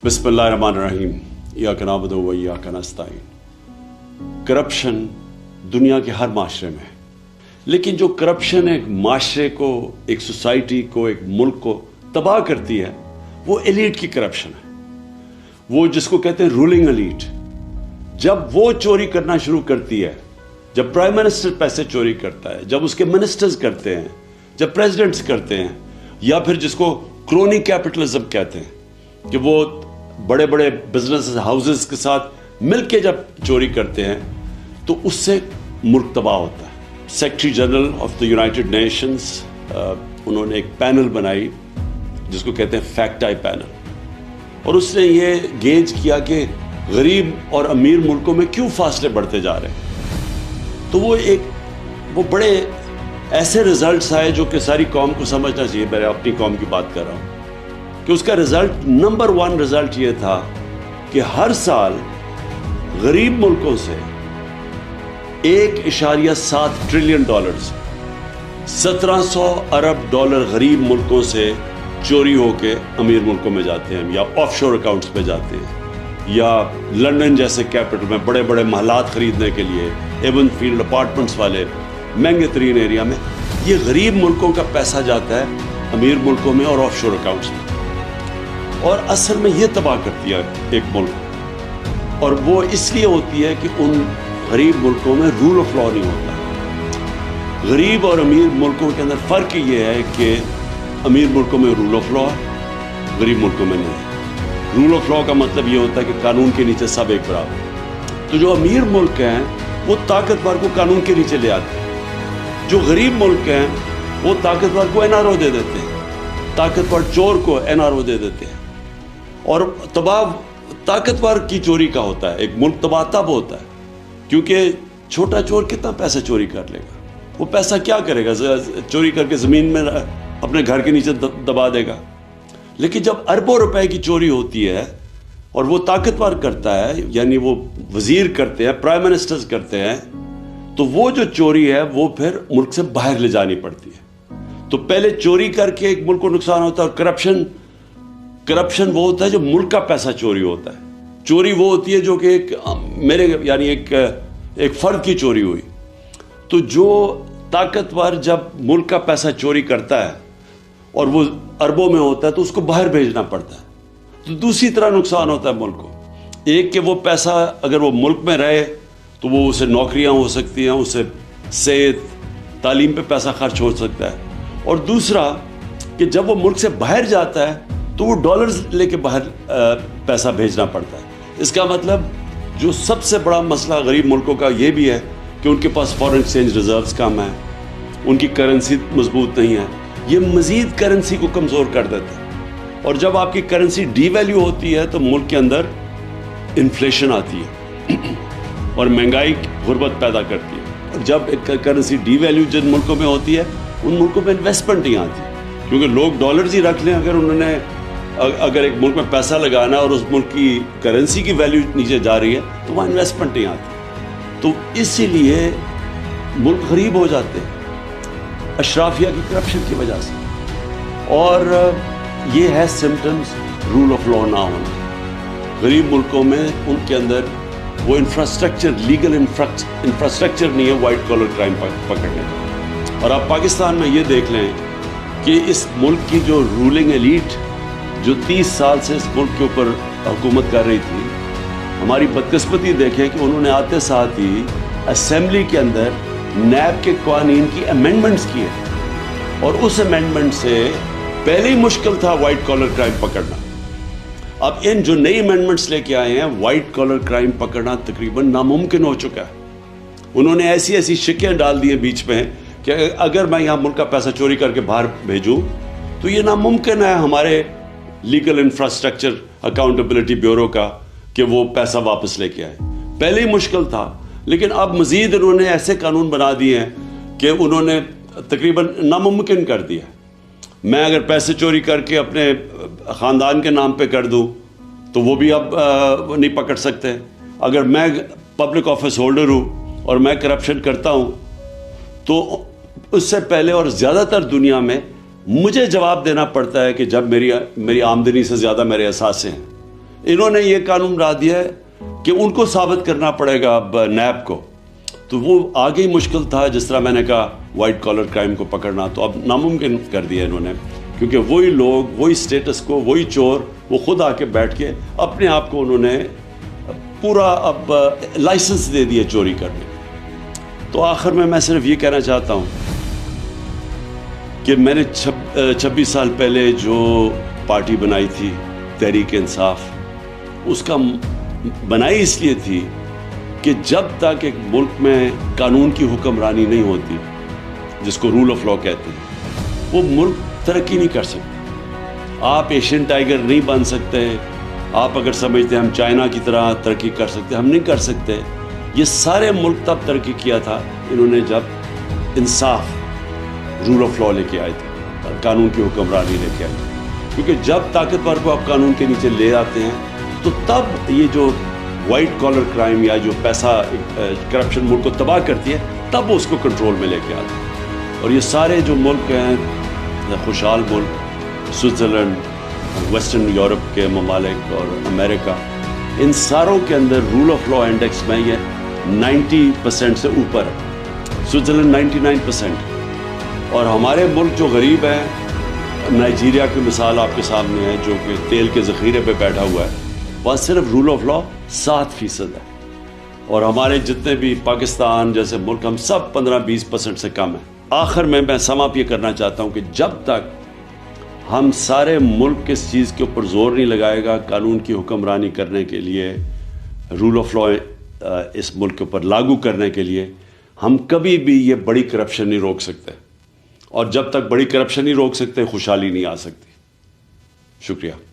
बिस्मिल्लाहिर्रहमानिर्रहीम इय्याका नअबुदु व इय्याका नस्तईन। करप्शन दुनिया के हर माशरे में है, लेकिन जो करप्शन एक माशरे को, एक सोसाइटी को, एक मुल्क को तबाह करती है वो एलीट की करप्शन है। वो जिसको कहते हैं रूलिंग एलीट। जब वो चोरी करना शुरू करती है, जब प्राइम मिनिस्टर पैसे चोरी करता है, जब उसके मिनिस्टर्स करते हैं, जब प्रेसिडेंट्स करते हैं, या फिर जिसको क्रोनी कैपिटलिज्म कहते हैं कि वो बड़े बड़े बिजनेस हाउसेस के साथ मिलके जब चोरी करते हैं, तो उससे मुल्क तबाह होता है। Secretary general of the United Nations उन्होंने एक पैनल बनाई जिसको कहते हैं फैक्ट आई पैनल, और उसने ये गेज किया कि गरीब और अमीर मुल्कों में क्यों फासले बढ़ते जा रहे हैं। तो वो बड़े ऐसे रिजल्ट्स आए जो कि सारी कौम को समझना चाहिए। मैं अपनी कौम की बात कर रहा हूँ कि उसका रिजल्ट, नंबर 1 रिजल्ट ये था कि हर साल गरीब मुल्कों से 1.7 ट्रिलियन डॉलर्स, 1700 अरब डॉलर गरीब मुल्कों से चोरी होके अमीर मुल्कों में जाते हैं, या ऑफशोर अकाउंट्स पे जाते हैं, या लंदन जैसे कैपिटल में बड़े बड़े महलात खरीदने के लिए, एवन फील्ड अपार्टमेंट्स वाले महंगे तरीन एरिया में, ये गरीब मुल्कों का पैसा जाता है अमीर मुल्कों में और ऑफशोर अकाउंट्स में, और असल में ये तबाह करती है एक मुल्क। और वो इसलिए होती है कि उन गरीब मुल्कों में रूल ऑफ लॉ नहीं होता। गरीब और अमीर मुल्कों के अंदर फ़र्क ये है कि अमीर मुल्कों में रूल ऑफ लॉ है, गरीब मुल्कों में नहीं है। रूल ऑफ लॉ का मतलब ये होता है कि कानून के नीचे सब एक बराबर। तो जो अमीर मुल्क हैं वो ताकतवर को कानून के नीचे ले आते हैं, जो गरीब मुल्क हैं वो ताकतवर को एनआरओ दे देते हैं, ताकतवर चोर को एनआरओ दे देते हैं। और तबाह ताकतवर की चोरी का होता है। एक मुल्क तबाह तब होता है क्योंकि छोटा चोर कितना पैसा चोरी कर लेगा, वो पैसा क्या करेगा, चोरी करके ज़मीन में अपने घर के नीचे दबा देगा। लेकिन जब अरबों रुपए की चोरी होती है और वो ताकतवर करता है, यानी वो वजीर करते हैं, प्राइम मिनिस्टर्स करते हैं, तो वो जो चोरी है वो फिर मुल्क से बाहर ले जानी पड़ती है। तो पहले चोरी करके एक मुल्क को नुकसान होता है। और करप्शन वो होता है जो मुल्क का पैसा चोरी होता है। चोरी वो होती है जो कि एक फर्द की चोरी हुई। तो जो ताकतवर जब मुल्क का पैसा चोरी करता है और वो अरबों में होता है तो उसको बाहर भेजना पड़ता है, तो दूसरी तरह नुकसान होता है मुल्क को। एक कि वो पैसा अगर वो मुल्क में रहे तो वो उसे नौकरियां हो सकती हैं, उसे सेहत तालीम पे पैसा खर्च हो सकता है। और दूसरा कि जब वो मुल्क से बाहर जाता है तो वो डॉलर्स लेके बाहर पैसा भेजना पड़ता है। इसका मतलब जो सबसे बड़ा मसला गरीब मुल्कों का ये भी है कि उनके पास फॉरेन एक्सचेंज रिजर्व्स कम है, उनकी करेंसी मजबूत नहीं है। ये मज़ीद करेंसी को कमज़ोर कर देता है, और जब आपकी करेंसी डीवैल्यू होती है तो मुल्क के अंदर इन्फ्लेशन आती है और महंगाई गुर्बत पैदा करती है। और जब करेंसी डीवैल्यू जिन मुल्कों में होती है उन मुल्कों में इन्वेस्टमेंट नहीं आती, क्योंकि लोग डॉलर्स ही रख लें। अगर एक मुल्क में पैसा लगाना और उस मुल्क की करेंसी की वैल्यू नीचे जा रही है तो वहाँ इन्वेस्टमेंट नहीं आती। तो इसीलिए मुल्क गरीब हो जाते हैं अशराफिया की करप्शन की वजह से। और ये है सिम्टम्स रूल ऑफ लॉ ना होना। गरीब मुल्कों में उनके अंदर वो इंफ्रास्ट्रक्चर, लीगल इंफ्रास्ट्रक्चर नहीं है वाइट कॉलर क्राइम पकड़ने का। और आप पाकिस्तान में ये देख लें कि इस मुल्क की जो रूलिंग एलीट जो 30 साल से इस मुल्क के ऊपर हुकूमत कर रही थी, हमारी बदकिस्मती देखें कि उन्होंने आते साथ ही असेंबली के अंदर नैब के कानून की अमेंडमेंट्स किए, और उस अमेंडमेंट से पहले ही मुश्किल था वाइट कॉलर क्राइम पकड़ना। अब इन जो नई अमेंडमेंट्स लेके आए हैं, वाइट कॉलर क्राइम पकड़ना तकरीबन नामुमकिन हो चुका है। उन्होंने ऐसी ऐसी शिकें डाल दी हैं बीच में कि अगर मैं यहाँ मुल्क का पैसा चोरी करके बाहर भेजूँ तो ये नामुमकिन है हमारे लीगल इंफ्रास्ट्रक्चर अकाउंटेबिलिटी ब्यूरो का कि वो पैसा वापस लेके आए। पहले ही मुश्किल था, लेकिन अब मजीद उन्होंने ऐसे कानून बना दिए हैं कि उन्होंने तकरीबन नामुमकिन कर दिया। मैं अगर पैसे चोरी करके अपने ख़ानदान के नाम पे कर दूं तो वो भी अब नहीं पकड़ सकते। अगर मैं पब्लिक ऑफिस होल्डर हूँ और मैं करप्शन करता हूँ तो उससे पहले और ज़्यादातर दुनिया में मुझे जवाब देना पड़ता है कि जब मेरी आमदनी से ज़्यादा मेरे असासे हैं। انہوں نے یہ قانون بنا دیا ہے کہ ان کو ثابت کرنا پڑے گا اب نیب کو، تو وہ آگے ہی مشکل تھا. جس طرح میں نے کہا وائٹ کالر کرائم کو پکڑنا، تو اب ناممکن کر دیا انہوں نے، کیونکہ وہی لوگ، وہی سٹیٹس کو، وہی چور، وہ خود آ کے بیٹھ کے اپنے آپ کو انہوں نے پورا اب لائسنس دے دیا چوری کرنے. تو آخر میں صرف یہ کہنا چاہتا ہوں کہ میں نے 26 سال پہلے جو پارٹی بنائی تھی تحریک انصاف، اس کا بنائی اس لیے تھی کہ جب تک ایک ملک میں قانون کی حکمرانی نہیں ہوتی، جس کو رول آف لا کہتے ہیں، وہ ملک ترقی نہیں کر سکتا. آپ ایشین ٹائیگر نہیں بن سکتے. آپ اگر سمجھتے ہیں ہم چائنا کی طرح ترقی کر سکتے، ہم نہیں کر سکتے. یہ سارے ملک تب ترقی کیا تھا انہوں نے جب انصاف، رول آف لا لے کے آئے تھے، قانون کی حکمرانی لے کے آئے تھے. کیونکہ جب طاقتور کو آپ قانون کے نیچے لے آتے ہیں تو تب یہ جو وائٹ کالر کرائم یا جو پیسہ کرپشن ملک کو تباہ کرتی ہے، تب اس کو کنٹرول میں لے کے آتے ہیں. اور یہ سارے جو ملک ہیں، خوشحال ملک، سوئٹزرلینڈ، ویسٹرن یورپ کے ممالک اور امریکہ، ان ساروں کے اندر رول آف لا انڈیکس میں یہ 90% سے اوپر ہے. سوئٹزرلینڈ 99%. اور ہمارے ملک جو غریب ہے، نائجیریا کی مثال آپ کے سامنے ہے، جو کہ تیل کے ذخیرے پہ بیٹھا ہوا ہے، وہاں صرف رول آف لا 7% ہے. اور ہمارے جتنے بھی پاکستان جیسے ملک، ہم سب 15-20% سے کم ہیں. آخر میں سم اپ یہ کرنا چاہتا ہوں کہ جب تک ہم سارے ملک اس چیز کے اوپر زور نہیں لگائے گا قانون کی حکمرانی کرنے کے لیے، رول آف لا اس ملک کے اوپر لاگو کرنے کے لیے، ہم کبھی بھی یہ بڑی کرپشن نہیں روک سکتے. اور جب تک بڑی کرپشن نہیں روک سکتے، خوشحالی نہیں آ سکتی. شکریہ.